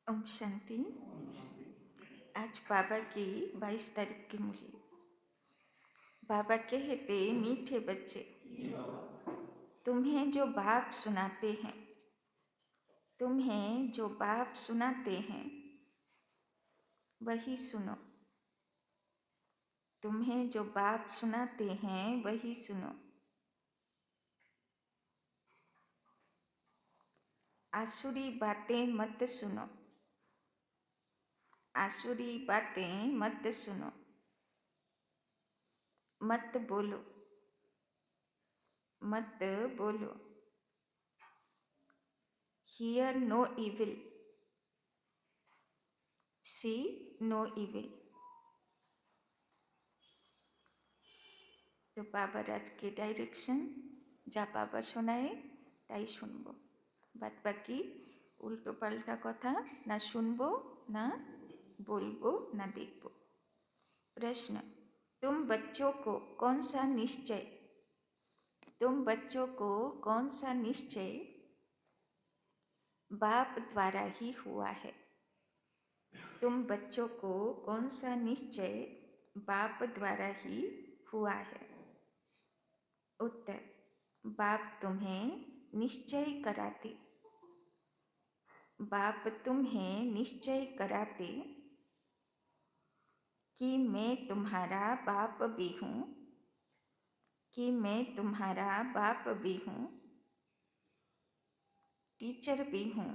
ओम शांति। आज बाबा की 22 तारीख की मुरली। बाबा कहते, मीठे बच्चे, तुम्हें जो बाप सुनाते हैं, तुम्हें जो बाप सुनाते हैं वही सुनो। तुम्हें जो बाप सुनाते हैं वही सुनो। आसुरी बातें मत सुनो। आसुरी बातें मत सुनो। मत बोलो। मत बोलो। Hear no evil. See no evil. তো বাবার আজকে ডাইরেকশন, যা বাবা শোনায় তাই শুনবো। বাদ বাকি উল্টো পাল্টা কথা না শুনবো, না बोलबो, ना देखबो। प्रश्न, तुम बच्चों को कौन सा निश्चय तुम बच्चों को कौन सा निश्चय बाप द्वारा ही हुआ है? तुम बच्चों को कौन सा निश्चय बाप द्वारा ही हुआ है? उत्तर, बाप तुम्हें निश्चय कराते। बाप तुम्हें निश्चय कराते कि मैं तुम्हारा बाप भी हूँ, कि मैं तुम्हारा बाप भी हूँ, टीचर भी हूँ,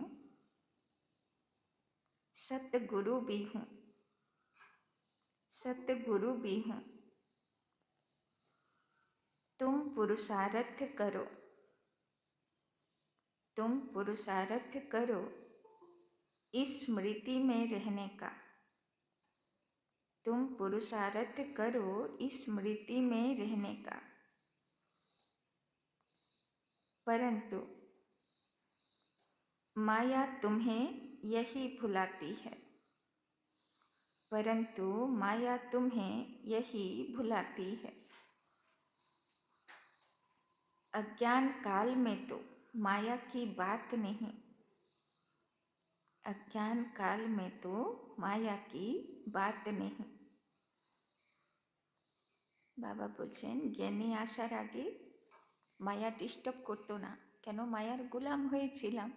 सतगुरु भी हूँ, सतगुरु भी हूँ। तुम पुरुषार्थ करो, तुम पुरुषार्थ करो इस स्मृति में रहने का। तुम पुरुषार्थ करो इस स्मृति में रहने का। परंतु माया तुम्हें यही भुलाती है। परंतु माया तुम्हें यही भुलाती है। अज्ञान काल में तो माया की बात नहीं। अज्ञान काल में तो माया की बात नहीं। বাবা বলছেন, জ্ঞানে আসার আগে মায়া ডিস্টার্ব করতো না। কেন? মায়ার গোলাম হয়েছিলাম,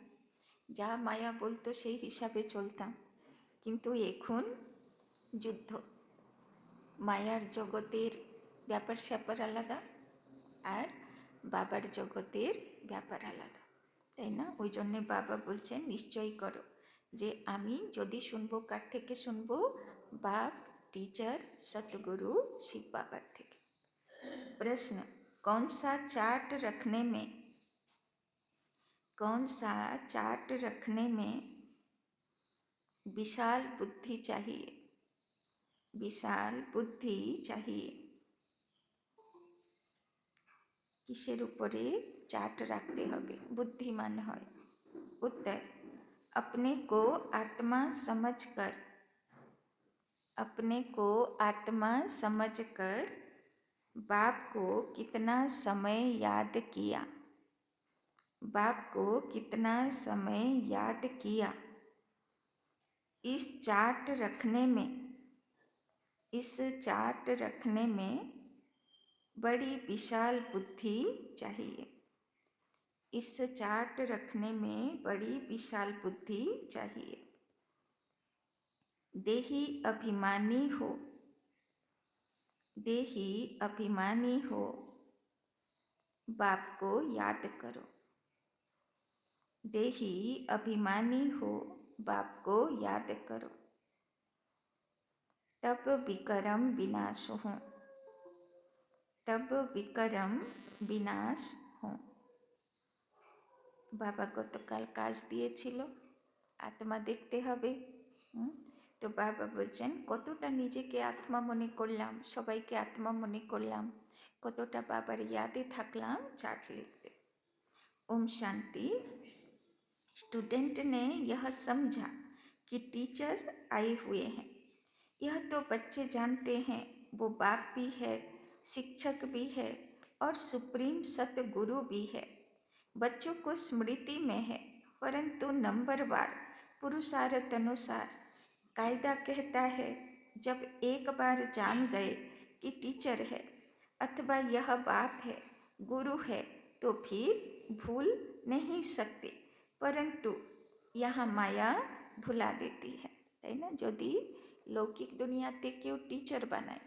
যা মায়া বলতো সেই হিসাবে চলতাম। কিন্তু এখন যুদ্ধ। মায়ার জগতের ব্যাপার স্যাপার আলাদা, আর বাবার জগতের ব্যাপার আলাদা, তাই না? ওই জন্যে বাবা বলছেন নিশ্চয়ই করো, যে আমি যদি শুনবো, কার থেকে শুনবো? बाप, टीचर, सतगुरु, शिव बाबा थे। प्रश्न, कौन सा चार्ट रखने में कौन सा चार्ट रखने में विशाल बुद्धि चाहिए? विशाल बुद्धि चाहिए। किसेर उपरे चार्ट रखते हबे बुद्धिमान है? उत्तर, अपने को आत्मा समझकर, अपने को आत्मा समझकर बाप को कितना समय याद किया, बाप को कितना समय याद किया, इस चार्ट रखने में, इस चार्ट रखने में बड़ी विशाल बुद्धि चाहिए। इस चार्ट रखने में बड़ी विशाल बुद्धि चाहिए। देही अभिमानी हो, देही अभिमानी हो, बाप को याद करो। देही अभिमानी हो, बाप को याद करो, तब विकर्म विनाश हो, तब विकर्म विनाश हो। বাবা গতকাল কাজ দিয়েছিল, আত্মা দেখতে হবে। তো বাবা বলছেন, কতটা নিজেকে আত্মা মনে করলাম, সবাইকে আত্মা মনে করলাম, কতটা বাবার ইয়াদে থাকলাম, चार्ट लिखते। ओम शांति। स्टूडेंट ने यह समझा कि टीचर आए हुए हैं। यह तो बच्चे जानते हैं, वो बाप भी है, शिक्षक भी है और सुप्रीम सतगुरु भी है। बच्चों को स्मृति में है, परंतु नंबरवार पुरुषार्थ अनुसार कायदा कहता है, जब एक बार जान गए कि टीचर है अथवा यह बाप है, गुरु है, तो फिर भूल नहीं सकते। परंतु यहाँ माया भुला देती है, তাই না? যদি লৌকিক দুনিয়াতে কেউ টিচার বানায়,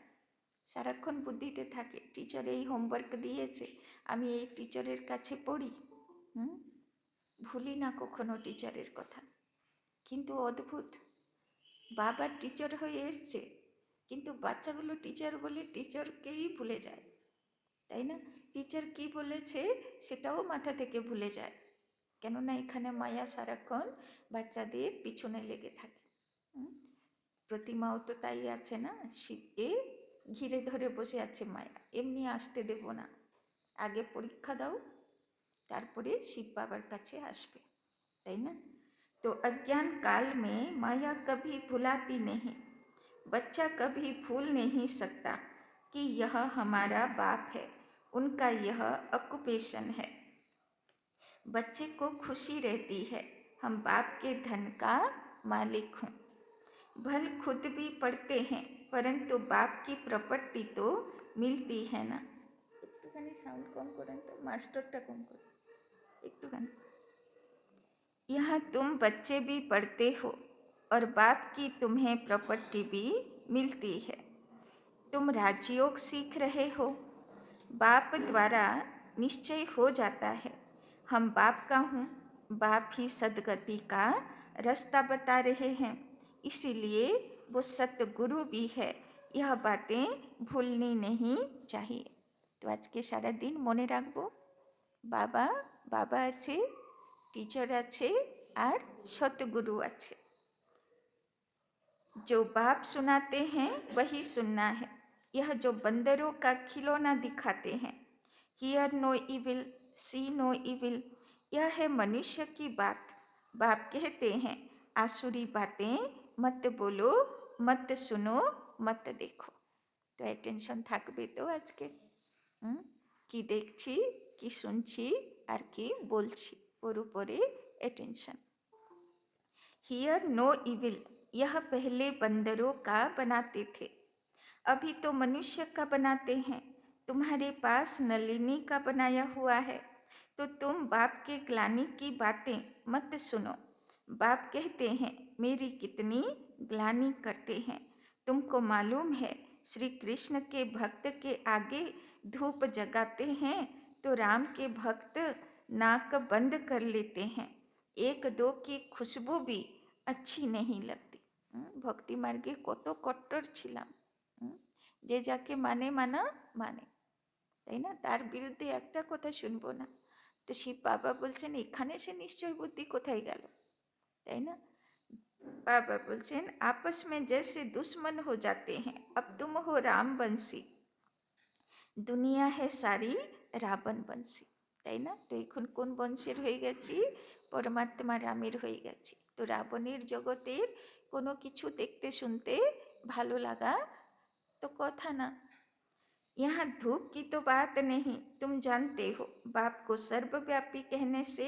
সারাক্ষণ বুদ্ধিতে থাকে, টিচার এই হোমওয়ার্ক দিয়েছে, আমি এই টিচারের কাছে পড়ি, ভুলি না কখনো টিচারের কথা। কিন্তু অদ্ভুত, বাবার টিচার হয়ে এসছে, কিন্তু বাচ্চাগুলো টিচার বলে টিচারকেই ভুলে যায়, তাই না? টিচার কি বলেছে সেটাও মাথা থেকে ভুলে যায়, কেননা এখানে মায়া সারাক্ষণ বাচ্চাদের পিছনে লেগে থাকে। প্রতিমাও তো তাই আছে না, শিবকে ঘিরে ধরে বসে আছে মায়া, এমনি আসতে দেব না, আগে পরীক্ষা দাও, তারপরে শিব বাবার কাছে আসবে, তাই না? तो अज्ञान काल में माया कभी भुलाती नहीं, बच्चा कभी भूल नहीं सकता कि यह हमारा बाप है, उनका यह ऑक्यूपेशन है। बच्चे को खुशी रहती है, हम बाप के धन का मालिक हूँ। भल खुद भी पढ़ते हैं, परंतु बाप की प्रॉपर्टी तो मिलती है ना। একটুখানি সাউন্ড কম করেন তো, মাস্টারটা কম করেন একটুখানি। यहाँ तुम बच्चे भी पढ़ते हो और बाप की तुम्हें प्रॉपर्टी भी मिलती है। तुम राजयोग सीख रहे हो, बाप द्वारा निश्चय हो जाता है, हम बाप का हूँ, बाप ही सदगति का रास्ता बता रहे हैं, इसीलिए वो सतगुरु भी है, यह बातें भूलनी नहीं चाहिए। तो आज के सारा दिन মনে রাখবো, বাবা বাবা আছে, टीचर আছে, और सतगुरु আছে। जो बाप सुनाते हैं वही सुनना है। यह जो बंदरों का खिलौना दिखाते हैं, hear no evil, see no evil, यह है मनुष्य की बात। बाप कहते हैं, आसुरी बातें मत बोलो, मत सुनो, मत देखो। तो अटेंशन থাকবে তো আজকে, কি দেখছি, কি শুনছি, আর কি বলছি, ওর উপরে अटेंशन। हियर नो इविल, यह पहले बंदरों का बनाते थे, अभी तो मनुष्य का बनाते हैं। तुम्हारे पास नलिनी का बनाया हुआ है, तो तुम बाप के ग्लानि की बातें मत सुनो। बाप कहते हैं, मेरी कितनी ग्लानि करते हैं। तुमको मालूम है, श्री कृष्ण के भक्त के आगे धूप जगाते हैं तो राम के भक्त नाक बंद कर लेते हैं, एक दो की खुशबू भी अच्छी नहीं लगती। भक्ति मार्गे কত কট্টর ছিলাম, যে যাকে মানে মানা মানে, তাই না? তার বিরুদ্ধে একটা কথা শুনবো না। তো শিব বাবা বলছেন, এখানে সে নিশ্চয় বুদ্ধি কোথায় গেল, তাই না? बाबा बोलছেন, आपस में जैसे दुश्मन हो जाते हैं, अब तुम हो राम बंसी, দুনিয়া হে সারি রাবণ বংশী, তাই না? তো এখন কোন বংশের হয়ে গেছি? পরমাত্মা রামের হয়ে গেছি। তো রাবণের জগতের কোনো কিছু দেখতে শুনতে ভালো লাগা तो কথা না। यहाँ धूप की तो बात नहीं, तुम जानते हो, बाप को सर्वव्यापी कहने से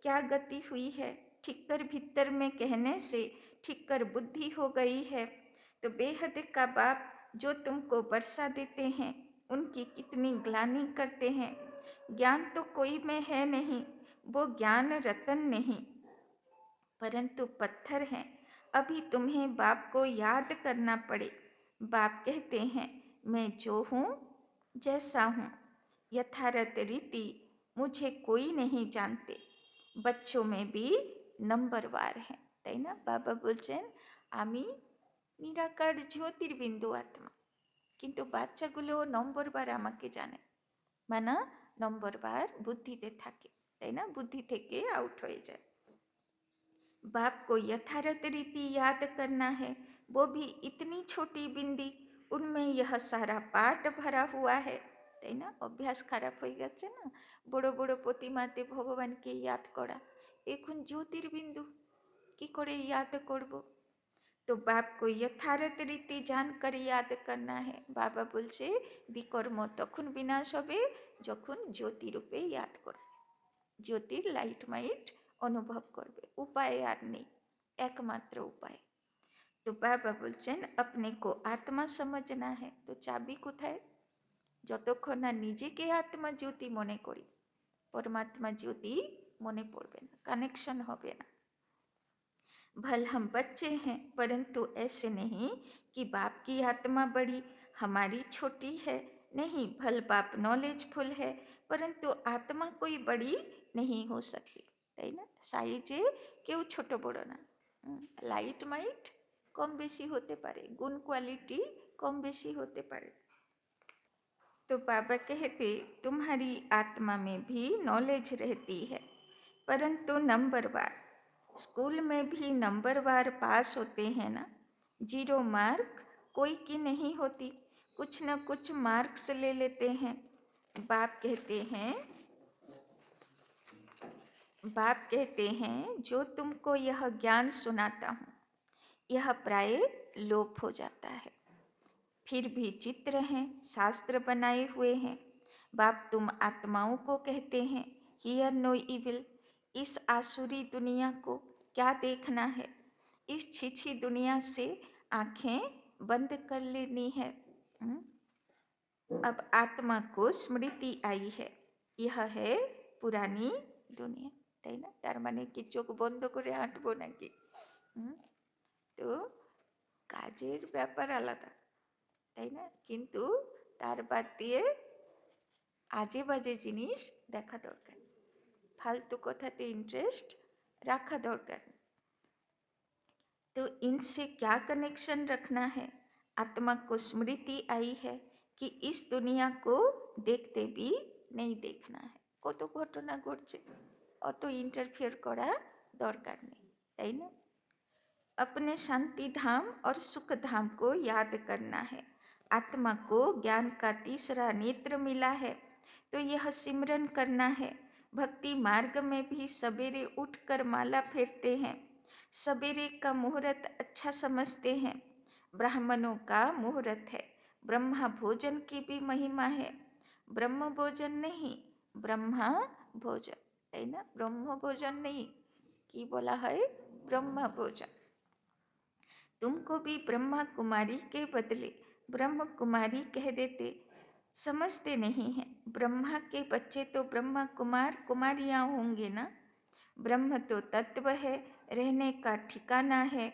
क्या गति हुई है, ठिक्कर भीतर में कहने से ठिक्कर बुद्धि हो गई है। तो बेहद का बाप जो तुमको वर्षा देते हैं, उनकी कितनी ग्लानि करते हैं। ज्ञान तो कोई में है नहीं, वो ज्ञान रतन नहीं, परंतु पत्थर हैं। अभी तुम्हें बाप को याद करना पड़े। बाप कहते हैं, मैं जो हूँ जैसा हूँ, यथारथ रीति मुझे कोई नहीं जानते, बच्चों में भी नंबरवार हैं, তাই না? বাবা বলছেন, আমি নিরাকার জ্যোতির্বিন্দু আত্মা, কিন্তু বাচ্চাগুলো নম্বরবার আমাকে জানে, মানে নম্বরবার বুদ্ধিতে থাকে, তাই না? বুদ্ধি থেকে আউট হয়ে যায়। बाप को यथारथ रीति याद करना है, वो भी इतनी छोटी बिंदी, उनमें यह सारा पाठ भरा हुआ है, তাই না? অভ্যাস খারাপ হয়ে গেছে না, বড় বড় প্রতিমাতে ভগবানকে ইয়াদ করা, এখন জ্যোতির্বিন্দু কি করে याद করব? तो बाप को यथारथ रीति जानकर याद करना है। বাবা বলছে, বিকর্ম তখন বিনাশ হবে যখন জ্যোতিরূপে ইয়াদ করবে, জ্যোতির লাইট মাইট অনুভব করবে, উপায় আর নেই। একমাত্র উপায়। তো বাবা বলছেন अपने को आत्मा समझना है। তো চাবি কোথায়? যতক্ষণ না নিজেকে আত্মা জ্যোতি মনে করি, परमात्मा ज्योति মনে পড়বে না, কানেকশন হবে না। भल हम बच्चे हैं, परंतु ऐसे नहीं कि बाप की आत्मा बड़ी हमारी छोटी है। नहीं, भल बाप नॉलेजफुल है, परंतु आत्मा कोई बड़ी नहीं हो सकती। তাই না? সাইজে কেউ ছোট বড় না, লাইট মাইট কম বেশি হতে পারে, গুণ কোয়ালিটি কম বেশি হতে पारे। तो बाबा कहते तुम्हारी आत्मा में भी नॉलेज रहती है, परंतु नंबरवार। स्कूल में भी नंबरवार पास होते हैं ना, 0 मार्क कोई की नहीं होती, कुछ न कुछ मार्क्स ले लेते हैं। बाप कहते हैं जो तुमको यह ज्ञान सुनाता हूँ यह प्राय लोप हो जाता है, फिर भी चित्र हैं, शास्त्र बनाए हुए हैं। बाप तुम आत्माओं को कहते हैं हियर नो इविल। इस आसुरी दुनिया को क्या देखना है, इस छिछी दुनिया से आंखें बंद कर लेनी है। अब आत्मा को स्मृति आई है, यह है पुरानी दुनिया। তাই না? তার মানে কি চোখ বন্ধ করে হাঁটবো নাকি? তো কাজের ব্যাপার আলাদা, তাই না? কিন্তু তার বাদ দিয়ে আজে বাজে জিনিস দেখা দরকার, ফালতু কথাতে इंटरेस्ट रखा दरकार। तो इनसे क्या कनेक्शन रखना है? आत्मा को स्मृति आई है कि इस दुनिया को देखते भी नहीं देखना है। কত ঘটনা ঘটছে, অত इंटरफेयर করা দরকার নেই, তাই না? अपने शांति धाम और सुख धाम को याद करना है। आत्मा को ज्ञान का तीसरा नेत्र मिला है, तो यह सिमरन करना है। भक्ति मार्ग में भी सवेरे उठकर माला फेरते हैं, सवेरे का मुहूर्त अच्छा समझते हैं। ब्राह्मणों का मुहूर्त है, ब्रह्मा भोजन की भी महिमा है। ब्रह्म भोजन नहीं, ब्रह्मा भोजन, है ना? ब्रह्म भोजन नहीं, की बोला है ब्रह्म भोजन। तुमको भी ब्रह्मा कुमारी के बदले ब्रह्म कुमारी कह देते, समझते नहीं हैं। ब्रह्मा के बच्चे तो ब्रह्मा कुमार कुमारियाँ होंगे ना। ब्रह्म तो तत्व है, रहने का ठिकाना है,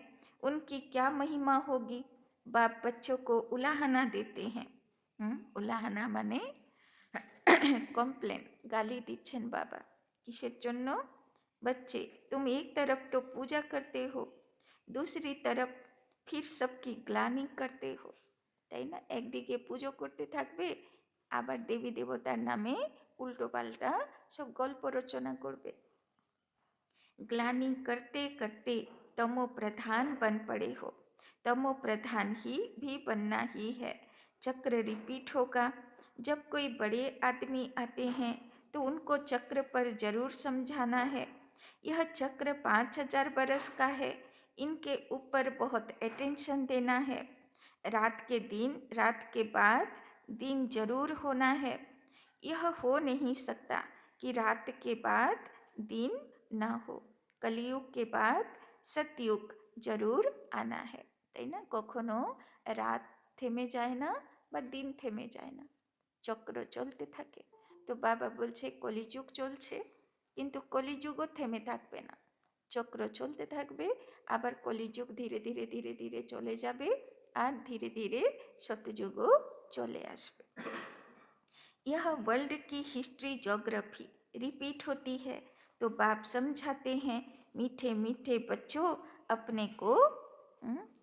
उनकी क्या महिमा होगी। बाप बच्चों को उलाहना देते हैं। उलाहना माने कम्प्लेन, गाली दिच्छेन बाबा। किसेर जन्य? बच्चे तुम एक तरफ तो पूजा करते हो, दूसरी तरफ फिर सबकी ग्लानि करते हो, তাই না? একদিকে পুজো করতে থাকবে, আবার দেবী দেবতার নামে উল্টো পাল্টা সব গল্প রচনা করবে। ग्लानि करते करते तमो प्रधान बन पड़े हो, तमो प्रधान ही भी बनना ही है। चक्र रिपीट होगा। जब कोई बड़े आदमी आते हैं तो उनको चक्र पर जरूर समझाना है। यह चक्र 5000 बरस का है, इनके ऊपर बहुत अटेंशन देना है। रात के दिन, रात के बाद दिन जरूर होना है। यह हो नहीं सकता कि रात के बाद दिन ना हो। कलयुग के बाद सतयुग जरूर आना है, তাই না? কখনো রাত থেমে যায় না বা দিন থেমে যায় না, চক্র চলতে থাকে। তো বাবা বলছে কলিযুগ চলছে, কিন্তু কলিযুগও থেমে থাকবে না, চক্র চলতে থাকবে। আবার কলিযুগ ধীরে ধীরে ধীরে ধীরে চলে যাবে, আর ধীরে ধীরে সত্যযুগও চলে আসবে। यह वर्ल्ड की हिस्ट्री ज्योग्राफी रिपीट होती है, तो बाप समझाते हैं मीठे मीठे बच्चों अपने को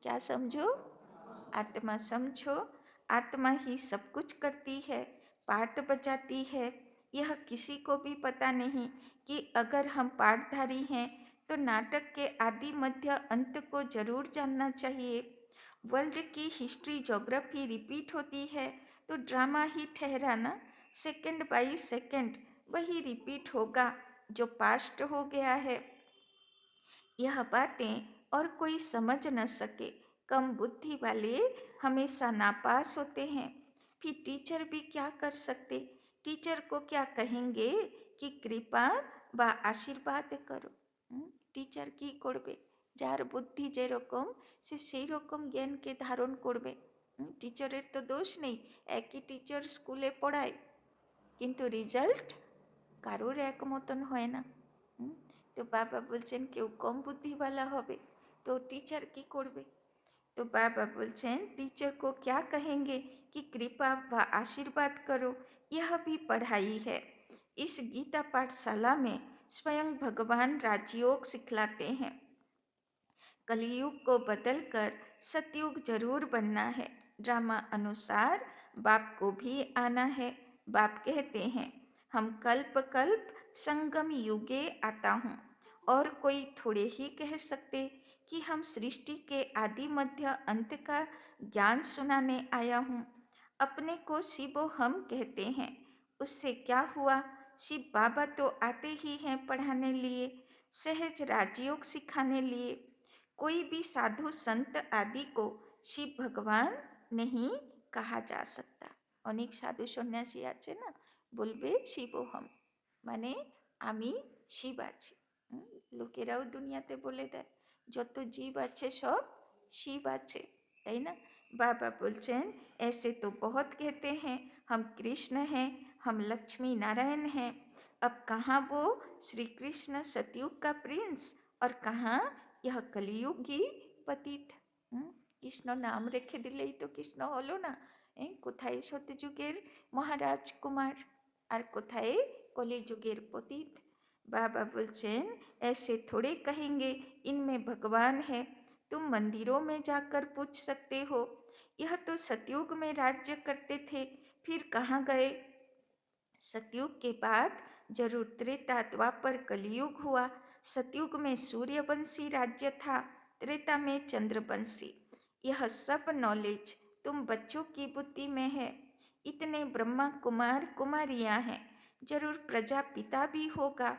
क्या समझो? आत्मा समझो। आत्मा ही सब कुछ करती है, पाठ बजाती है। यह किसी को भी पता नहीं कि अगर हम पाठधारी हैं तो नाटक के आदि मध्य अंत को जरूर जानना चाहिए। वर्ल्ड की हिस्ट्री ज्योग्राफी रिपीट होती है तो ड्रामा ही ठहराना, सेकंड बाई सेकंड वही रिपीट होगा जो पास्ट हो गया है। यह बातें और कोई समझ न सके, कम बुद्धि वाले हमेशा नापास होते हैं। फिर टीचर भी क्या कर सकते? टीचर को क्या कहेंगे कि कृपा বা আশীর্বাদ করো। टीचर की করবে? যার বুদ্ধি যেরকম সে সেই রকম জ্ঞানকে ধারণ করবে। টিচারের তো দোষ নেই, একই টিচার স্কুলে পড়ায়, কিন্তু রেজাল্ট কারোর এক মতন হয় না। তো বাবা বলছেন কেউ কম বুদ্ধিওয়ালা হবে তো टीचर की করবে। तो बाबा बोलছেন टीचर को क्या कहेंगे कि कृपा व आशीर्वाद करो, यह भी पढ़ाई है। इस गीता पाठशाला में स्वयं भगवान राजयोग सिखलाते हैं। कलयुग को बदलकर सतयुग जरूर बनना है। ड्रामा अनुसार बाप को भी आना है। बाप कहते हैं हम कल्प कल्प संगम युगे आता हूँ, और कोई थोड़े ही कह सकते कि हम सृष्टि के आदि मध्य अंत का ज्ञान सुनाने आया हूँ। अपने को शिवो हम कहते हैं, उससे क्या हुआ? शिव बाबा तो आते ही हैं पढ़ाने लिए, सहज राजयोग सिखाने लिए। कोई भी साधु संत आदि को शिव भगवान नहीं कहा जा सकता। अनेक साधु सन्यासी आछे ना, बोलबे शिवोहम, माने आमी शिव आछि। लोकेराও दुनियाते बोले देয় যত जीव आछे सब शिव आछे, ताई ना। बाबा बोलছেন ऐसे तो बहुत कहते हैं, हम कृष्ण हैं, हम लक्ष्मी नारायण हैं। अब कहाँ वो श्री कृष्ण सतयुग का प्रिंस और कहाँ यह कलियुगी पतित। কৃষ্ণ নাম রেখে দিলেই তো কৃষ্ণ হলো না। কোথায় সত্যযুগের মহারাজ কুমার আর কোথায় কলিযুগের পতিত। बाबा बोलছেন ऐसे थोड़े कहेंगे इनमें भगवान है, तुम मंदिरों में जाकर पूछ सकते हो। यह तो सतयुग में राज्य करते थे, फिर कहाँ गए? सतयुग के बाद जरूर त्रेता द्वापर कलियुग हुआ। सतयुग में सूर्यवंशी राज्य था, त्रेता में चंद्रवंशी। यह सब नॉलेज तुम बच्चों की बुद्धि में है। इतने ब्रह्मा कुमार कुमारियां हैं, जरूर प्रजापिता भी होगा।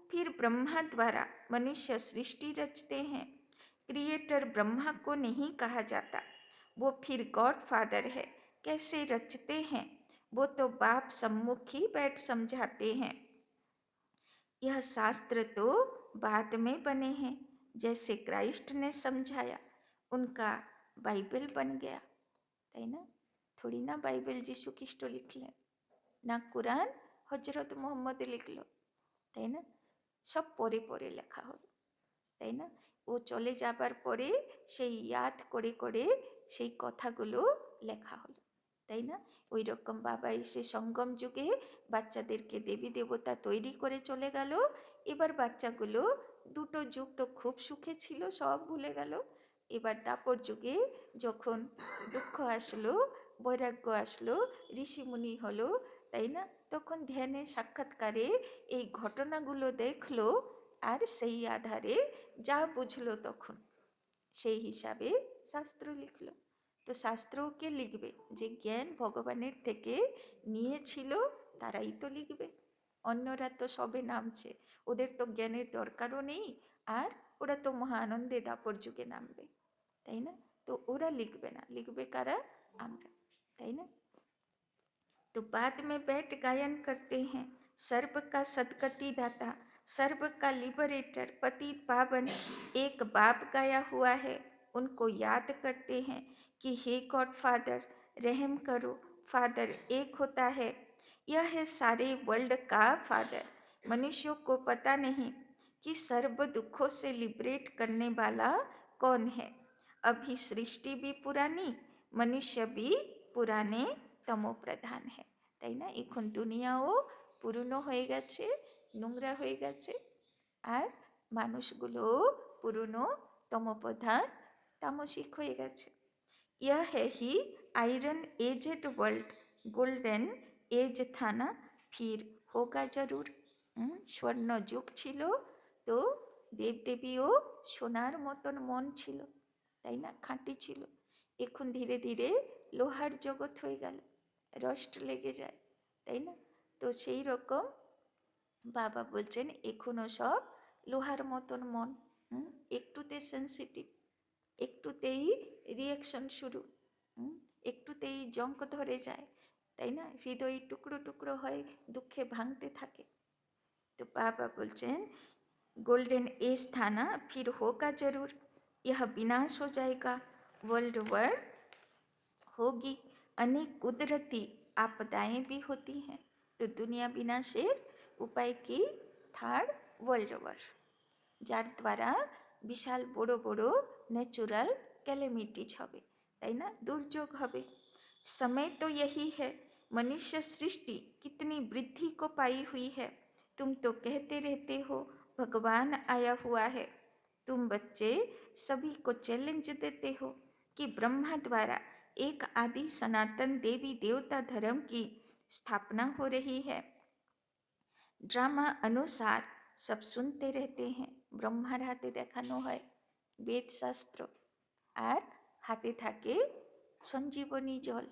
फिर ब्रह्मा द्वारा मनुष्य सृष्टि रचते हैं। क्रिएटर ब्रह्मा को नहीं कहा जाता, वो फिर गॉड फादर है। कैसे रचते हैं वो तो बाप सम्मुख ही बैठ समझाते हैं। यह शास्त्र तो बाद में बने हैं, जैसे क्राइस्ट ने समझाया, उनका बाइबल बन गया, है ना। थोड़ी ना बाइबल जीशु ख्रिस्ट लिखलें, ना कुरान हजरत मोहम्मद लिखलो, তাই না। সব পরে পরে লেখা হলো, তাই না। ও চলে যাবার পরে সেই ইয়াদ করে করে সেই কথাগুলো লেখা হলো, তাই না। ওই রকম বাবা এসে সঙ্গম যুগে বাচ্চাদেরকে দেবী দেবতা তৈরি করে চলে গেল। এবার বাচ্চাগুলো দুটো যুগ তো খুব সুখে ছিল, সব ভুলে গেল। এবার দাপর যুগে যখন দুঃখ আসলো, বৈরাগ্য আসলো, ঋষিমুনি হলো, তাই না, তখন ধ্যানে সাক্ষাৎকারে এই ঘটনাগুলো দেখলো, আর সেই আধারে যা বুঝলো তখন সেই হিসাবে শাস্ত্র লিখলো। তো শাস্ত্রও কে লিখবে? যে জ্ঞান ভগবানের থেকে নিয়েছিল তারাই তো লিখবে। অন্যরা তো সবে নামছে, ওদের তো জ্ঞানের দরকারও নেই, আর ওরা তো মহা আনন্দে দাপর যুগে নামবে, তাই না। তো ওরা লিখবে না, লিখবে কারা? আমরা, তাই না। तो बाद में बैठ गायन करते हैं, सर्व का सदगति दाता, सर्व का लिबरेटर, पतित पावन एक बाप गाया हुआ है। उनको याद करते हैं कि हे गॉड फादर रहम करो, फादर एक होता है, यह है सारे वर्ल्ड का फादर। मनुष्यों को पता नहीं कि सर्व दुखों से लिबरेट करने वाला कौन है। अभी सृष्टि भी पुरानी, मनुष्य भी पुराने तमो प्रधान है, তাই না। এখন দুনিয়াও পুরনো হয়ে গেছে, নোংরা হয়ে গেছে, আর মানুষগুলো পুরনো তমোপ্রধান তামসিক হয়ে গেছে। यह है ही iron aged world, golden age था ना, फिर होगा जरूर। স্বর্ণ যুগ ছিল, তো দেবদেবীও সোনার মতন মন ছিল, তাই না, খাঁটি ছিল। এখন ধীরে ধীরে লোহার জগৎ হয়ে গেল, রস্ট লেগে যায়, তাই না। তো সেই রকম বাবা বলছেন এখনো সব লোহার মতন মন, একটুতে সেন্সিটিভ, একটুতেই রিয়াকশন শুরু, একটুতেই জঙ্ক ধরে যায়, তাই না, হৃদয় টুকরো টুকরো হয়, দুঃখে ভাঙতে থাকে। তো বাবা বলছেন गोल्डन एज था ना, फिर होगा जरूर, यह विनाश हो जाएगा, वर्ल्ड वॉर होगी, अनेक कुदरती आपदाएं भी होती हैं। तो दुनिया विनाशेर उपाय की থার্ড ওয়ার্ল্ড ওয়ার, যার দ্বারা বিশাল বড় বড় ন্যাচুরাল ক্যালেমিটিজ হবে, তাই না, দুর্যোগ হবে। समय तो यही है, मनुष्य सृष्टि कितनी वृद्धि को पाई हुई है। तुम तो कहते रहते हो भगवान आया हुआ है। तुम बच्चे सभी को चैलेंज देते हो कि ब्रह्मा द्वारा एक आदि सनातन देवी देवता धर्म की स्थापना हो रही है। ड्रामा अनुसार सब सुनते रहते हैं। ब्रह्मार हाथे देखानो है वेद शास्त्र और हाथे थाके संजीवनी जल।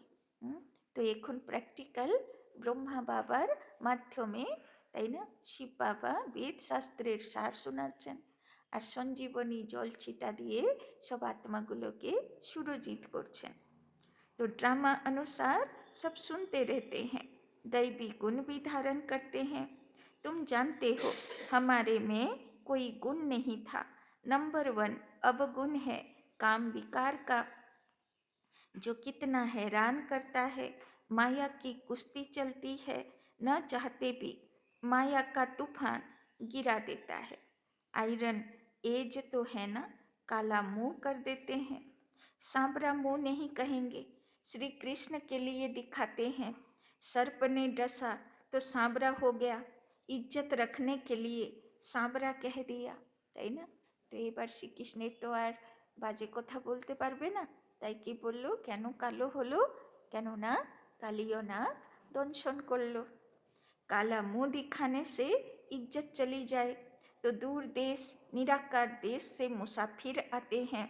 तो एखन प्रैक्टिकल ब्रह्मा बाबार माध्यमे, ताई ना, शिव बाबा वेद शास्त्रेर सार शोनाচ্ছেন और संजीवनी जल छिटा दिए सब आत्मागुलोके सुरजित करছেন। तो ड्रामा अनुसार सब सुनते रहते हैं, दैवी गुण भी धारण करते हैं। तुम जानते हो हमारे में कोई गुण नहीं था। नंबर 1 अवगुण है, काम विकार का, जो कितना हैरान करता है। माया की कुश्ती चलती है, न चाहते भी माया का तूफान गिरा देता है। आयरन एज तो है ना, काला मुंह कर देते हैं। सांवरा मुंह नहीं कहेंगे, श्री कृष्ण के लिए दिखाते हैं। सर्प ने डसा तो सांवरा हो गया, इज्जत रखने के लिए सांवरा कह दिया, তাই না। তো এবার শ্রীকৃষ্ণের তো আর বাজে কথা বলতে পারবে না, তাই কি বলল, কেন কালো হলো, কেননা কালিও নাগ দংশন করলো। काला मुंह दिखाने से इज्जत चली जाए तो दूर देश निराकार देश से मुसाफिर आते हैं।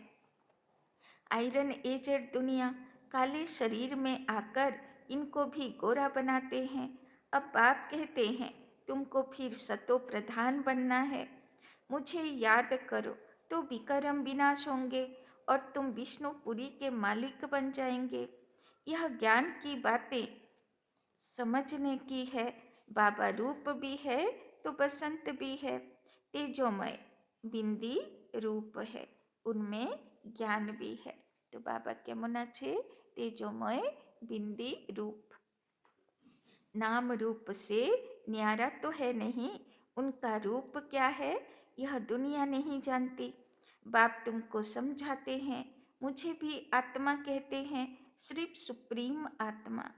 आयरन एजर दुनिया काले शरीर में आकर इनको भी गोरा बनाते हैं। अब बाप कहते हैं तुमको फिर सतो प्रधान बनना है, मुझे याद करो तो विक्रम विनाश होंगे और तुम विष्णुपुरी के मालिक बन जाएंगे। यह ज्ञान की बातें समझने की है। बाबा रूप भी है तो बसंत भी है, तेजोमय बिंदी रूप है, उनमें ज्ञान भी है। तो बाबा केमन आछे, तेजोमय बिंदी रूप, नाम रूप से न्यारा तो है नहीं, उनका रूप क्या है यह दुनिया नहीं जानती। बाप तुमको समझाते हैं, मुझे भी आत्मा कहते हैं, सिर्फ सुप्रीम आत्मा,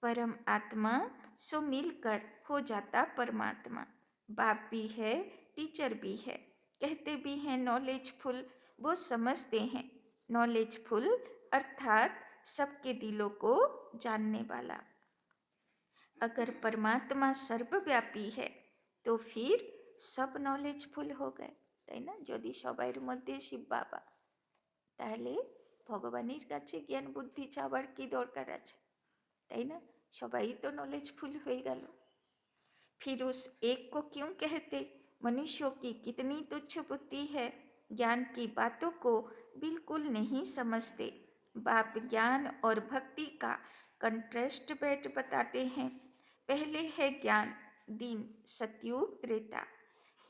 परम आत्मा सो मिलकर हो जाता परमात्मा। बाप भी है, टीचर भी है, कहते भी हैं नॉलेजफुल, वो समझते हैं। नॉलेजफुल अर्थात सबके दिलों को जानने वाला। अगर परमात्मा सर्वव्यापी है तो फिर सब नॉलेजफुल हो गए, তাই না। যদি সবার মধ্যে শিব বাবা, তাহলে ভগবানের কাছে জ্ঞান বুদ্ধি চাওয়ার কি দরকার আছে, তাই না। সবাই তো নলেজফুল হয়ে গেল। फिर उस एक को क्यों कहते, मनुष्यों की कितनी तुच्छ बुद्धि है, ज्ञान की बातों को बिल्कुल नहीं समझते। बाप ज्ञान और भक्ति का कंट्रास्ट बैठ बताते हैं। पहले है ज्ञान दिन सतयुग त्रेता,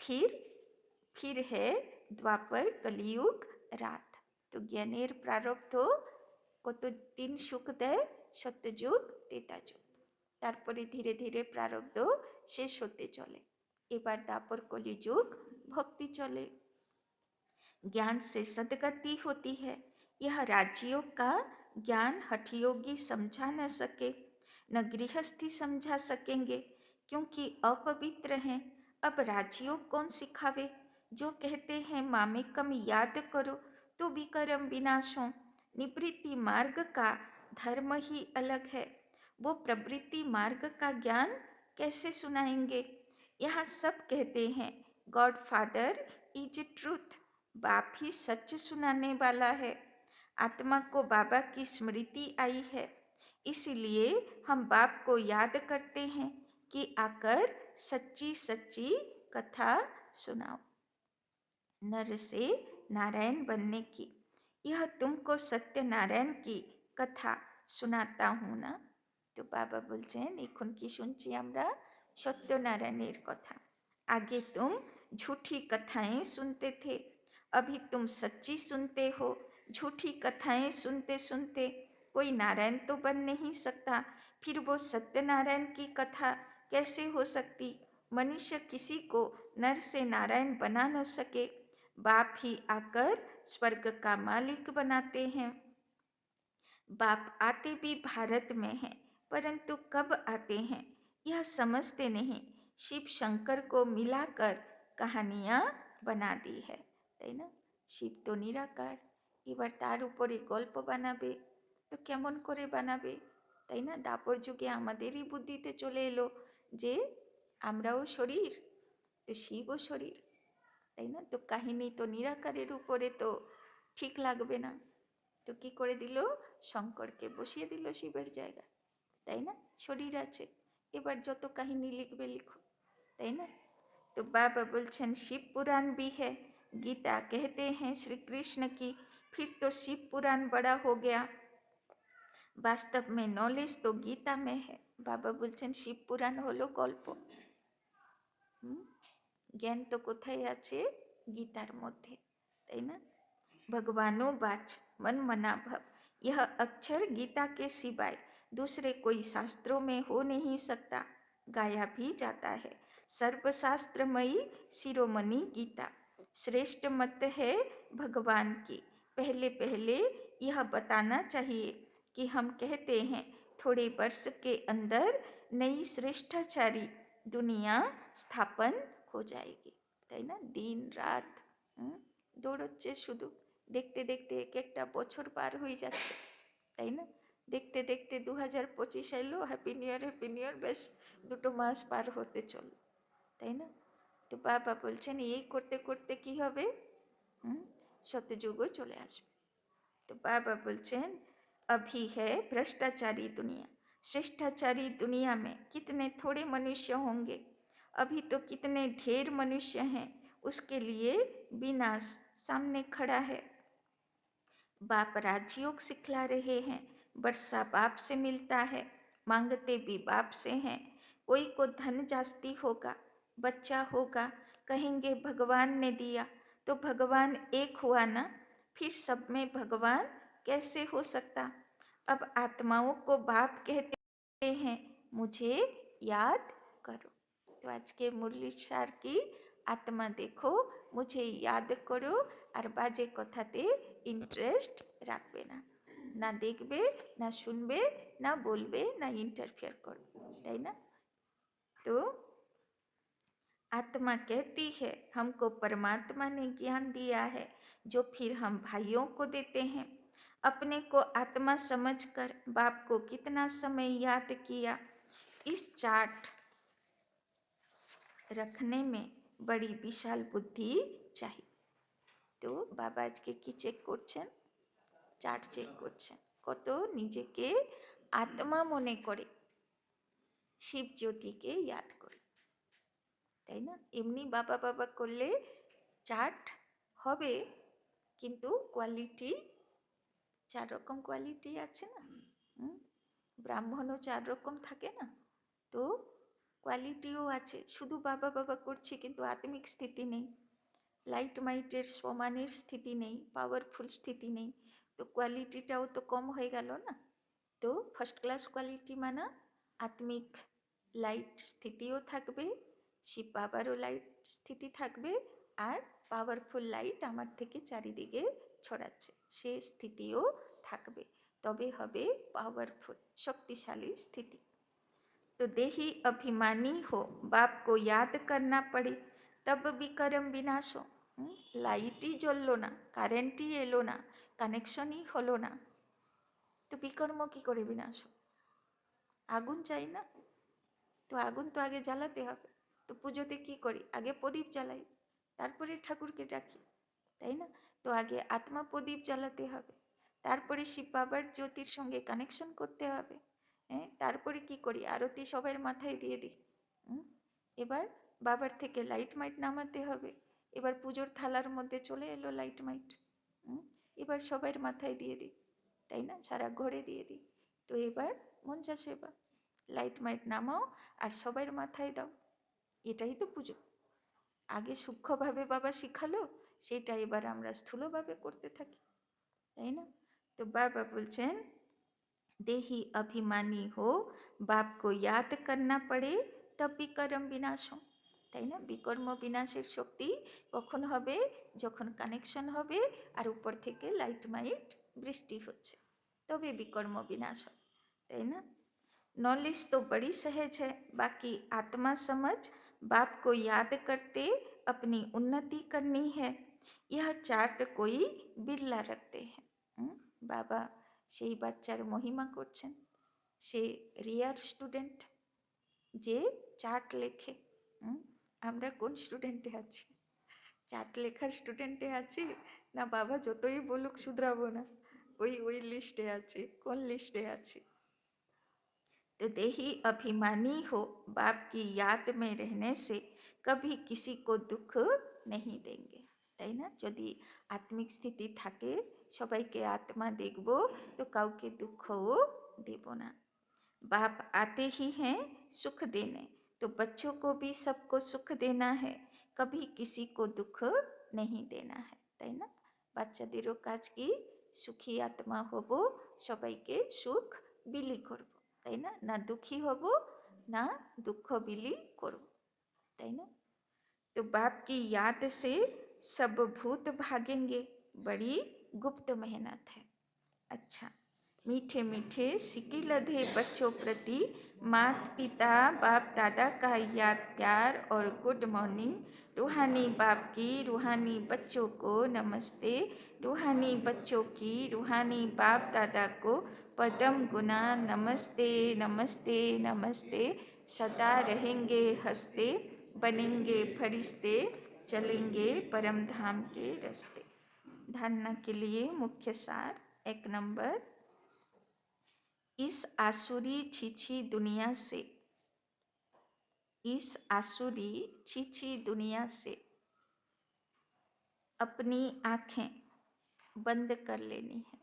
फिर है द्वापर कलियुग रात। तो ज्ञानेर प्रारब्ध কত দিন সুখ দেয়, সত্যযুগ त्रेतायुग, তারপরে ধীরে ধীরে প্রারব্ধ শেষ হতে চলে। এবার দাপর কলিযুগ भक्ति चले। ज्ञान से सदगति होती है। यह राजयोग का ज्ञान हठयोगी समझा न सके, न गृहस्थी समझा सकेंगे क्योंकि अपवित्र हैं। अब राजयोग कौन सिखावे, जो कहते हैं मामेकम याद करो तो विक्रम विनाश हो। निवृत्ति मार्ग का धर्म ही अलग है, वो प्रवृत्ति मार्ग का ज्ञान कैसे सुनाएंगे। यहाँ सब कहते हैं गॉड फादर इज ट्रूथ, बाप ही सच सुनाने वाला है। आत्मा को बाबा की स्मृति आई है, इसलिए हम बाप को याद करते हैं कि आकर सच्ची सच्ची कथा सुनाओ। नर से नारायण बनने की, यह तुमको सत्यनारायण की कथा सुनाता हूँ ना। तो बाबा बोलছেন এখন কি শুনছি আমরা, সত্যনারায়ণের কথা। आगे तुम झूठी कथाएं सुनते थे, अभी तुम सच्ची सुनते हो। झूठी कथाएं सुनते सुनते कोई नारायण तो बन नहीं सकता, फिर वो सत्यनारायण की कथा कैसे हो सकती? मनुष्य किसी को नर से नारायण बना न सके, बाप ही आकर स्वर्ग का मालिक बनाते हैं। बाप आते भी भारत में हैं, परंतु कब आते हैं यह समझते नहीं। शिव शंकर को मिलाकर कहानियाँ बना दी है, তাই না? শিব তো নিরাকার, এবার তার উপরে গল্প বানাবে, তো কেমন করে বানাবে, তাই না? দাপর যুগে আমাদেরই বুদ্ধিতে চলে এলো যে আমরাও শরীর, তো শিবও শরীর, তাই না? তো কাহিনী তো নিরাকারের উপরে তো ঠিক লাগবে না, তো কি করে দিল, শঙ্করকে বসিয়ে দিল শিবের জায়গায়, তাই না? শরীর আছে, এবার যত কাহিনী লিখবে লিখো, তাই না? तो बाबा बोलछन शिव पुराण भी है, गीता कहते हैं श्री कृष्ण की, फिर तो शिव पुराण बड़ा हो गया। वास्तव में नॉलेज तो गीता में है। बाबा बोलछन शिव पुराण হলো গল্প, জ্ঞান তো কোথায় আছে, গীতার মধ্যে, তাই না? भगवानो वाच मन मना भव, यह अक्षर गीता के सिवाय दूसरे कोई शास्त्रों में हो नहीं सकता, गाया भी जाता है। सर्वशास्त्रमयी शिरोमणि गीता श्रेष्ठ मत है भगवान की। पहले पहले यह बताना चाहिए कि हम कहते हैं थोड़े वर्ष के अंदर नई श्रेष्ठाचारी दुनिया स्थापन हो जाएगी, তাই না? दिन रात দৌড়চ্ছে শুধু, দেখতে দেখতে এক একটা বছর পার হয়ে যাচ্ছে, তাই না? দেখতে দেখতে 2025 এলো, হ্যাপি নিউ ইয়ার, বেশ 2 মাস পার হতে চলল, তাই না? তো বাবা বলছেন এই করতে করতে কি হবে, সত্যযুগও চলে আসবে। तो बाबा बोलचन अभी है भ्रष्टाचारी दुनिया, श्रेष्ठाचारी दुनिया में कितने थोड़े मनुष्य होंगे, अभी तो कितने ढेर मनुष्य हैं, उसके लिए विनाश सामने खड़ा है। बाप राजयोग सिखला रहे हैं, वर्षा बाप से मिलता है, मांगते भी बाप से हैं। कोई को धन जास्ती होगा, बच्चा होगा, कहेंगे भगवान ने दिया, तो भगवान एक हुआ ना, फिर सब में भगवान कैसे हो सकता? अब आत्माओं को बाप कहते हैं, मुझे याद करो। तो आज के मुरली सार की आत्मा देखो, मुझे याद करो, और बाजे कथाते इंटरेस्ट राखबे ना, ना देखबे ना सुनबे ना बोलबे ना इंटरफेयर करबे, ताई ना? तो आत्मा कहती है हमको परमात्मा ने ज्ञान दिया है, जो फिर हम भाइयों को देते हैं। अपने को आत्मा समझकर बाप को कितना समय याद किया, इस चार्ट रखने में बड़ी विशाल बुद्धि चाहिए। तो बाबा আজকে কি চেক করছেন, চার্ট চেক করছেন, কত নিজেকে আত্মা মনে করে শিব জ্যোতিকে ইয়াদ করে, তাই না? এমনি বাবা বাবা করলে চার্ট হবে, কিন্তু কোয়ালিটি 4 রকম কোয়ালিটি আছে না, ব্রাহ্মণও 4 রকম থাকে না, তো কোয়ালিটিও আছে। শুধু বাবা বাবা করছি কিন্তু আত্মিক স্থিতি নেই, লাইট মাইটের সমানের স্থিতি নেই, পাওয়ারফুল স্থিতি নেই, তো কোয়ালিটিটাও তো কম হয়ে গেল না। তো ফার্স্ট ক্লাস কোয়ালিটি মানা আত্মিক লাইট স্থিতিও থাকবে, শিব বাবারও লাইট স্থিতি থাকবে, আর পাওয়ারফুল লাইট আমার থেকে চারিদিকে ছড়াচ্ছে সে স্থিতিও থাকবে, তবে হবে পাওয়ারফুল শক্তিশালী স্থিতি। तो देही अभिमानी हो, बाप को याद करना पड़े, तब भी कर्म विनाश हो। लाइटই জ্বললো না, কারেন্টই এলো না, কানেকশনই হলো না, তো বিকর্ম কি করে বিনাশ হবে? আগুন চাই না, তো আগুন তো আগে জ্বালাতে হবে। তো পুজোতে কি করি, আগে প্রদীপ জ্বালাই, তারপরে ঠাকুরকে ডাকি, তাই না? তো আগে আত্মা প্রদীপ জ্বালাতে হবে, তারপরে শিব বাবার জ্যোতির সঙ্গে কানেকশন করতে হবে, হ্যাঁ, তারপরে কি করি, আরতি সবার মাথায় দিয়ে দিই। এবার বাবার থেকে লাইট মাইট নামাতে হবে, এবার পুজোর থালার মধ্যে চলে এলো লাইট মাইট, এবার সবার মাথায় দিয়ে দিই, তাই না? সারা ঘরে দিয়ে দিই। তো এবার মঞ্জা সেবা, লাইট মাইট নামাও আর সবার মাথায় দাও, এটাই তো পুজো, আগে সূক্ষ্মভাবে বাবা শিখালো, সেটা এবার আমরা স্থূলভাবে করতে থাকি, তাই না? তো বাবা বলছেন देही अभिमानी हो, बाप को याद करना पड़े तब विकर्म विनाश हो, তাই না? বিকর্ম বিনাশের শক্তি কখন হবে? যখন কানেকশন হবে আর উপর থেকে লাইট মাইট বৃষ্টি হচ্ছে, তবে বিকর্ম বিনাশ হয়, তাই না? नॉलेज तो बड़ी सहज है, बाकी आत्मा समझ बाप को याद करते अपनी उन्नति करनी है, यह चार्ट कोई बिरला रखते हैं। बाबा সেই বাচ্চার মহিমা করছেন, সে রিয়ার স্টুডেন্ট যে চার্ট লেখে। আমরা কোন স্টুডেন্টে আছি? চার্ট লেখার স্টুডেন্টে আছি, না বাবা যতই বলুক শুধরাবো না ওই লিস্টে আছি? কোন লিস্টে আছি? तो देही अभिमानी हो, बाप की याद में रहने से कभी किसी को दुख नहीं देंगे, তাই না? যদি আত্মিক স্থিতি থাকে, সবাইকে আত্মা দেখব, তো কাউকে দুঃখও দেব না। बाप आते ही हैं सुख देने, तो बच्चों को भी सबको सुख देना है, कभी किसी को दुख नहीं देना है, তাই না? বাচ্চাদেরও কাজ কি? সুখী আত্মা হব, সবাইকে সুখ বিলি করব, তাই না? না দুঃখী হব, না দুঃখ বিলি করব, তাই না? तो बाप की याद से सब भूत भागेंगे, बड़ी गुप्त मेहनत है। अच्छा, मीठे मीठे सिकी लधे बच्चों प्रति माता पिता बाप दादा का याद प्यार और गुड मॉर्निंग। रूहानी बाप की रूहानी बच्चों को नमस्ते, रूहानी बच्चों की रूहानी बाप दादा को पदम गुना नमस्ते नमस्ते नमस्ते। सदा रहेंगे हंसते, बनेंगे फरिश्ते, चलेंगे परम धाम के रास्ते। धारणा के लिए मुख्य सार। 1 नंबर, इस आसुरी छीछी दुनिया से, इस आसुरी छीछी दुनिया से अपनी आंखें बंद कर लेनी है,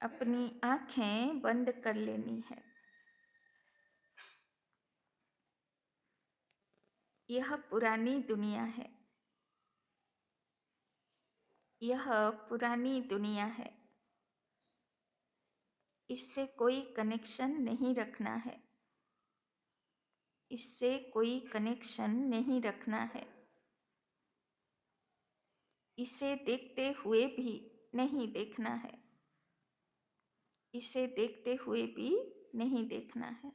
अपनी आंखें बंद कर लेनी है। यह पुरानी दुनिया है, यह पुरानी दुनिया है, इससे कोई कनेक्शन नहीं रखना है, इससे कोई कनेक्शन नहीं रखना है। इसे देखते हुए भी नहीं देखना है, इसे देखते हुए भी नहीं देखना है।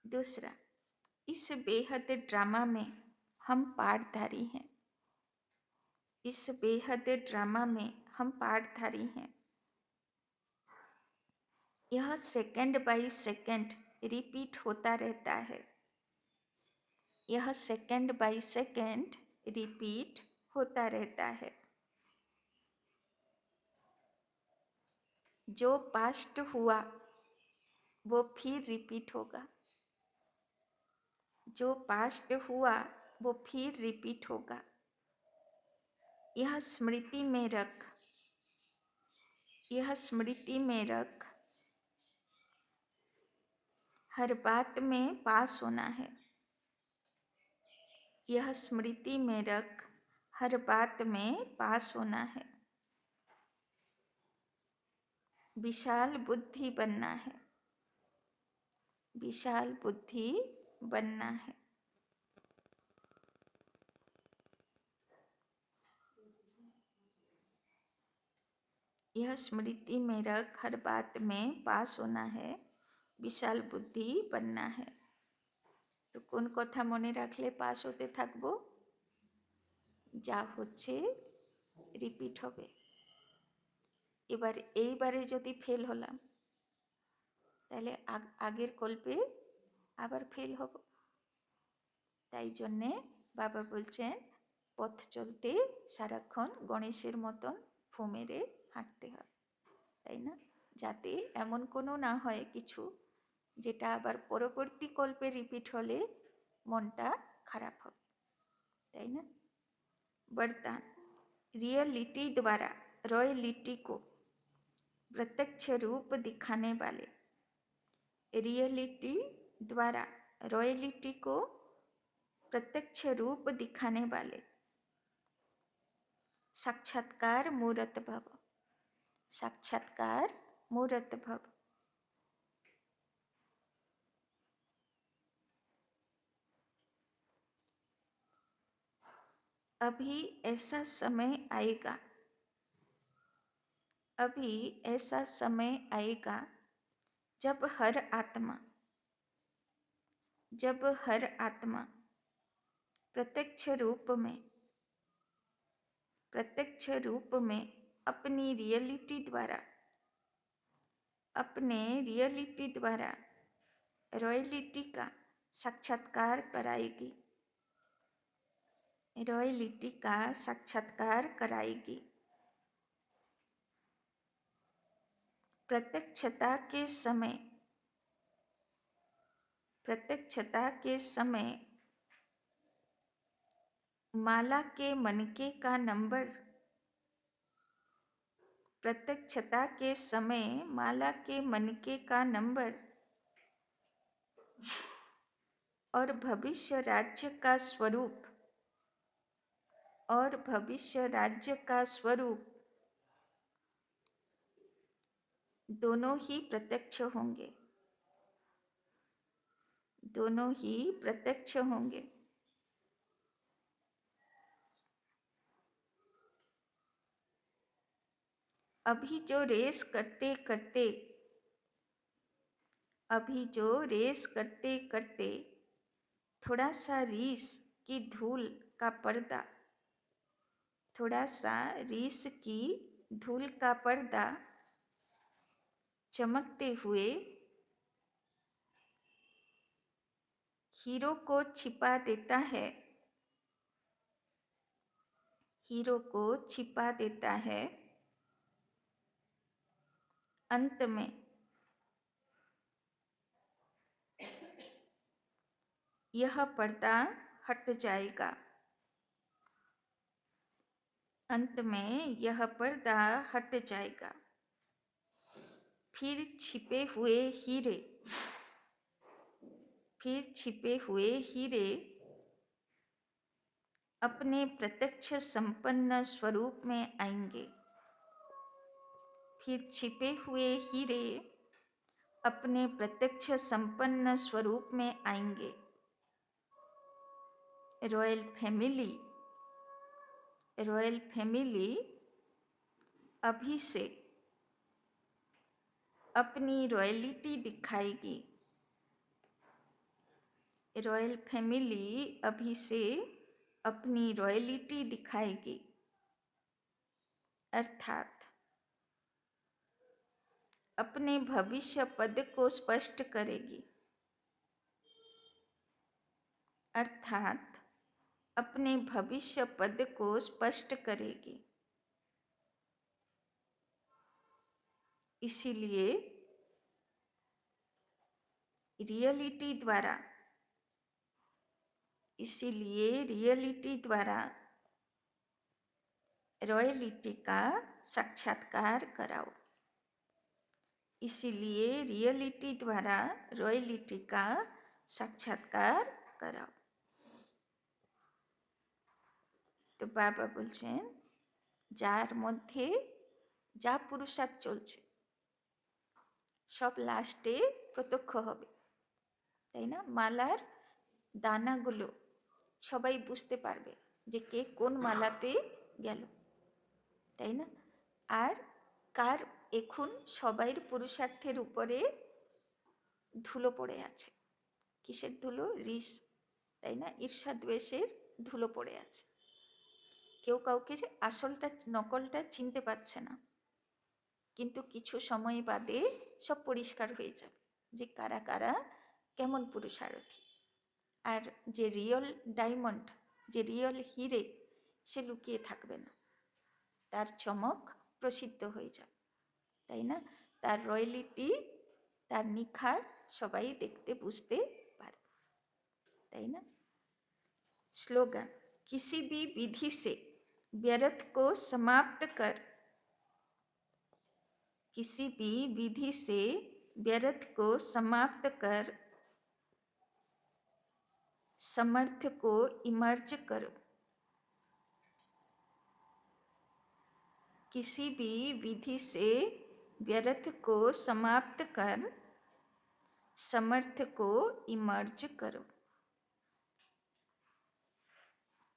दूसरा, इस बेहद ड्रामा में हम पार्टधारी हैं, इस बेहद ड्रामा में हम पार्टधारी हैं। यह सेकंड बाय सेकंड रिपीट होता रहता है, यह सेकंड बाय सेकंड रिपीट होता रहता है। जो पास्ट हुआ वो फिर रिपीट होगा, जो पास्ट हुआ वो फिर रिपीट होगा। यह स्मृति में रख, यह स्मृति में रख, हर बात में पास होना है, यह स्मृति में रख, हर बात में पास होना है। विशाल बुद्धि बनना है, विशाल बुद्धि बनना है। यह स्मृति में रख, हर बात में पास होना है, विशाल बुद्धि बनना है। তো কোন কথা মনে রাখলে পাস হতে থাকবো? যা হচ্ছে রিপিট হবে। এবার এইবারে যদি ফেল হলাম, তাহলে আগের কল্পে আবার ফেল হব। তাই জন্যে বাবা বলছেন পথ চলতে সারাক্ষণ গণেশের মতন ফু মেরে হাঁটতে হবে, তাই না? যাতে এমন কোনো না হয় কিছু যেটা আবার পরবর্তী কল্পে রিপিট হলে মনটা খারাপ হবে, তাই না? वरदान, रियलिटी द्वारा रॉयलिटी को प्रत्यक्ष रूप दिखाने वाले, रियलिटी द्वारा रॉयलिटी को प्रत्यक्ष रूप दिखाने वाले साक्षात्कार मूर्त भव, साक्षात्कार मूर्त भव। अभी ऐसा समय आएगा, अभी ऐसा समय आएगा जब हर आत्मा प्रत्यक्ष रूप में अपने रियलिटी द्वारा रॉयलिटी का साक्षात्कार कराएगी, रॉयलिटी का साक्षात्कार कराएगी। प्रत्यक्षता के समय माला के मनके का नंबर, प्रत्यक्षता के समय माला के मनके का नंबर और भविष्य राज्य का स्वरूप दोनों ही प्रत्यक्ष होंगे, अभी जो रेस करते करते थोड़ा सा रीस की धूल का पर्दा चमकते हुए हीरो को छिपा देता है। अंत में यह पर्दा हट जाएगा, फिर छिपे हुए हीरे अपने प्रत्यक्ष संपन्न स्वरूप में आएंगे, फिर छिपे हुए हीरे अपने प्रत्यक्ष संपन्न स्वरूप में आएंगे। रॉयल फैमिली अभी से अपनी रॉयलिटी दिखाएगी, रॉयल फैमिली अभी से अपनी रॉयलिटी दिखाएगी, अर्थात अपने भविष्य पद को स्पष्ट करेगी, अर्थात अपने भविष्य पद को स्पष्ट करेगी। इसीलिए रियलिटी द्वारा रॉयलिटी का साक्षात्कार कराओ, इसीलिए रियलिटी द्वारा रॉयलिटी का साक्षात्कार कराओ। तो बाबा बोलছেন যার মধ্যে যা পুরুষার্থ চলছে সব লাস্টে প্রত্যক্ষ হবে, তাই না? মালার দানাগুলো সবাই বুঝতে পারবে যে কে কোন মালাতে গেল, তাই না? আর কার এখন সবাইর পুরুষার্থের উপরে ধুলো পড়ে আছে, কিসের ধুলো? রিস, তাই না? ঈর্ষা দ্বেষের ধুলো পড়ে আছে। কেউ কাউকে যে আসলটা নকলটা চিনতে পারছে না, কিন্তু কিছু সময় বাদে সব পরিষ্কার হয়ে যাবে যে কারা কারা কেমন পুরুষারথী। আর যে রিয়েল ডায়মন্ড, যে রিয়েল হিরে, সে লুকিয়ে থাকবে না, তার চমক প্রসিদ্ধ হয়ে যাবে, তাই না? তার রয়্যালিটি, তার নিখার সবাই দেখতে বুঝতে পারবে, তাই না? স্লোগান, किसी भी विधि से व्यर्थ को समाप्त कर, किसी भी विधि से व्यर्थ को समाप्त कर समर्थ को इमर्ज करो, किसी भी विधि से व्यर्थ को समाप्त कर समर्थ को इमर्ज करो।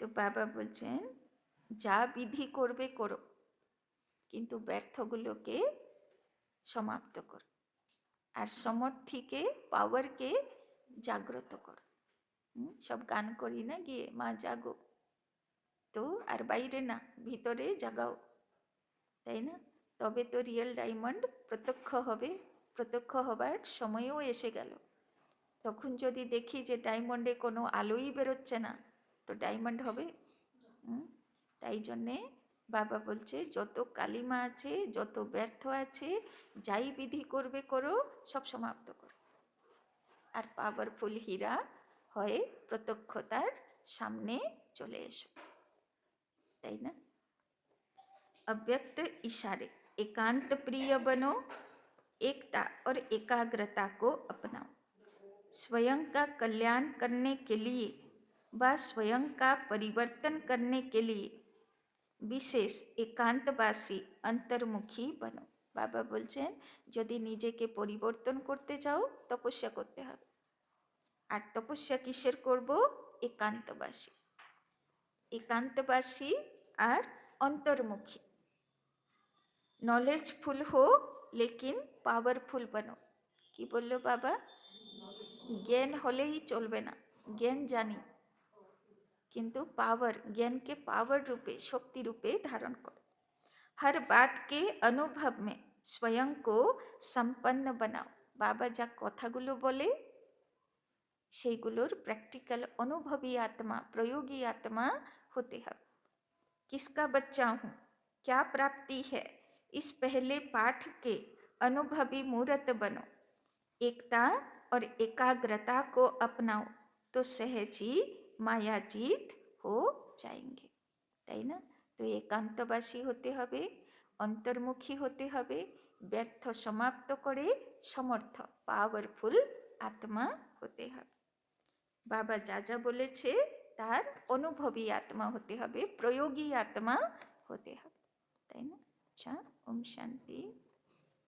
तो बाबा बोलছেন যা বিধি করবে করো, কিন্তু ব্যর্থগুলোকে সমাপ্ত করো আর সমর্থীকে পাওয়ারকে জাগ্রত করো। সব গান করি না গিয়ে মা জাগো, তো আর বাইরে না, ভিতরে জাগাও, তাই না? তবে তো রিয়েল ডায়মন্ড প্রত্যক্ষ হবে। প্রত্যক্ষ হবার সময়ও এসে গেল। তখন যদি দেখি যে ডায়মন্ডে কোনো আলোই বেরোচ্ছে না, তো ডায়মন্ড হবে? তাই জন্যে বাবা বলছে যত কালিমা আছে, যত ব্যর্থ আছে, যাই বিধি করবে করো, সব সমাপ্ত করো আর পাওয়ারফুল হীরা হয়ে প্রত্যক্ষতার সামনে চলে এসো, তাই না? अव्यक्त इशारे, एकांत प्रिय बनो, एकता और एकाग्रता को अपनाओ। स्वयं का कल्याण करने के लिए व स्वयं का परिवर्तन करने के लिए বিশেষ একান্তবাসী অন্তর্মুখী বনো। বাবা বলছেন যদি নিজেকে পরিবর্তন করতে চাও তপস্যা করতে হবে। আর তপস্যা কিসের করব? একান্তবাসী। একান্তবাসী আর অন্তর্মুখী। নলেজফুল हो लेकिन পাওয়ারফুল बनो। কি বলল বাবা? জ্ঞান হলেই চলবে না, জ্ঞান জানি, किंतु पावर, ज्ञान के पावर रूपे, शक्ति रूपे धारण करो। हर बात के अनुभव में स्वयं को संपन्न बनाओ। बाबा जा कथागुलो बोले सेगुलोर प्रैक्टिकल अनुभवी आत्मा, प्रयोगी आत्मा होते हैं। किसका बच्चा हूँ, क्या प्राप्ति है, इस पहले पाठ के अनुभवी मूर्त बनो। एकता और एकाग्रता को अपनाओ तो सहज ही मायाजीत हो जाएंगे, তাই না? তো একান্তবাসী হতে হবে, অন্তর্মুখী হতে হবে, ব্যর্থ সমাপ্ত করে সমর্থ পাওয়ারফুল আত্মা হতে হবে। বাবা যা যা বলেছে তার অনুভবী আত্মা হতে হবে, প্রয়োগী আত্মা হতে হবে, তাই না? আচ্ছা, ওম শান্তি।